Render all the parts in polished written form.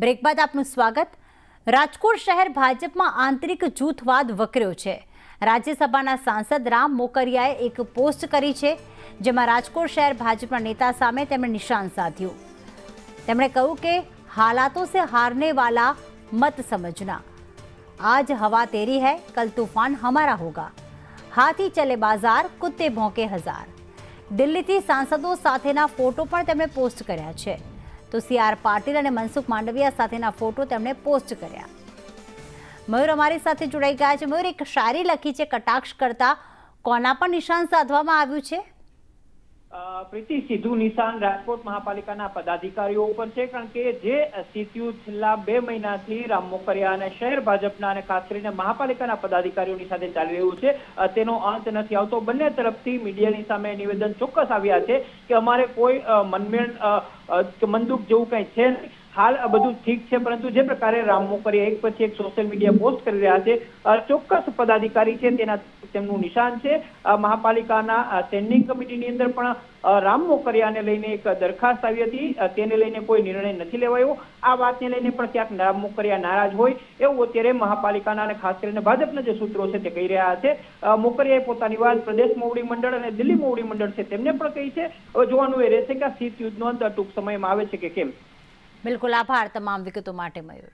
Break બાદ આપનું સ્વાગત। રાજકોટ શહેર ભાજપમાં આંતરિક જૂથવાદ વકર્યો છે। રાજ્યસભાના સાંસદ રામ મોકરિયાએ એક પોસ્ટ કરી છે, જેમાં રાજકોટ શહેર ભાજપના નેતા સામે તેમણે નિશાન સાધ્યું। તેમણે કહ્યું કે હાલાતો સે હારને વાલા મત સમજના, आज हवा तेरी है कल तूफान हमारा होगा, हाथी चले बाजार कुत्ते भौंके हजार। દિલ્હીથી સાંસદો સાથેના ફોટો પણ તેમણે પોસ્ટ કર્યા છે, તો CR પાટીલ અને મનસુખ માંડવિયા સાથેના ફોટો તેમણે પોસ્ટ કર્યા। મયુર અમારી સાથે જોડાઈ ગયા છે। મયુર, એક શાયરી લખી છે, કટાક્ષ કરતા કોના પર નિશાન સાધવામાં આવ્યું છે? પ્રીતિ, સીધું નિશાન રાજકોટ મહાપાલિકાના પદાધિકારીઓ ઉપર છે, કારણ કે જે સ્થિતિઓ છેલ્લા 2 મહિનાથી રામ મોકરિયા અને શહેર ભાજપના અને ખાસ કરીને મહાપાલિકાના પદાધિકારીઓની સાથે ચાલી રહ્યું છે, તેનો અંત નથી આવતો। બંને તરફથી મીડિયાની સામે નિવેદન ચોક્કસ આવ્યા છે કે અમારે કોઈ મંદુક જેવું કંઈ છે નહીં, હાલ બધું ઠીક છે, પરંતુ જે પ્રકારે રામ મોકરિયા એક પછી એક સોશિયલ મીડિયા પોસ્ટ કરી રહ્યા છે, ચોક્કસ પદાધિકારી છે તેમનું નિશાન છે। મહાપાલિકાના સ્ટેન્ડિંગ કમિટીની અંદર પણ રામ મોકરિયાને લઈને એક દરખાસ્ત આવી હતી, તેને લઈને કોઈ નિર્ણય નથી લેવાયો। આ વાતને લઈને પણ ક્યાંક રામ મોકરિયા નારાજ હોય એવું અત્યારે મહાપાલિકાના અને ખાસ કરીને ભાજપના જે સૂત્રો છે તે કહી રહ્યા છે। મોકરિયાએ પોતાની વાત પ્રદેશ મોવડી મંડળ અને દિલ્હી મોવડી મંડળ છે તેમને પણ કહી છે। હવે જોવાનું એ રહેશે કે આ શીત યુદ્ધનો અંત ટૂંક સમયમાં આવે છે કે કેમ। બિલકુલ, આભાર તમામ વિગતો માટે મયુર।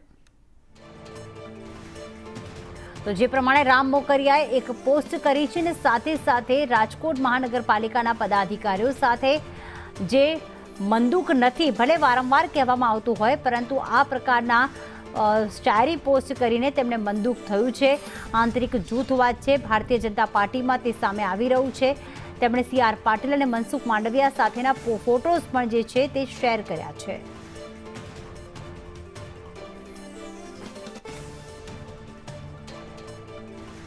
તો જે પ્રમાણે રામ મોકરિયાએ એક પોસ્ટ કરી છે ને સાથે સાથે રાજકોટ મહાનગરપાલિકાના પદાધિકારીઓ સાથે જે મંદુક નથી, ભલે વારંવાર કહેવામાં આવતું હોય, પરંતુ આ પ્રકારના શાયરી પોસ્ટ કરીને તેમને મંદુક થયું છે। આંતરિક જૂથવાદ છે ભારતીય જનતા પાર્ટીમાં, તે સામે આવી રહ્યું છે। તેમણે CR પાટીલ અને મનસુખ માંડવિયા સાથેના ફોટોઝ પણ જે છે તે શેર કર્યા છે।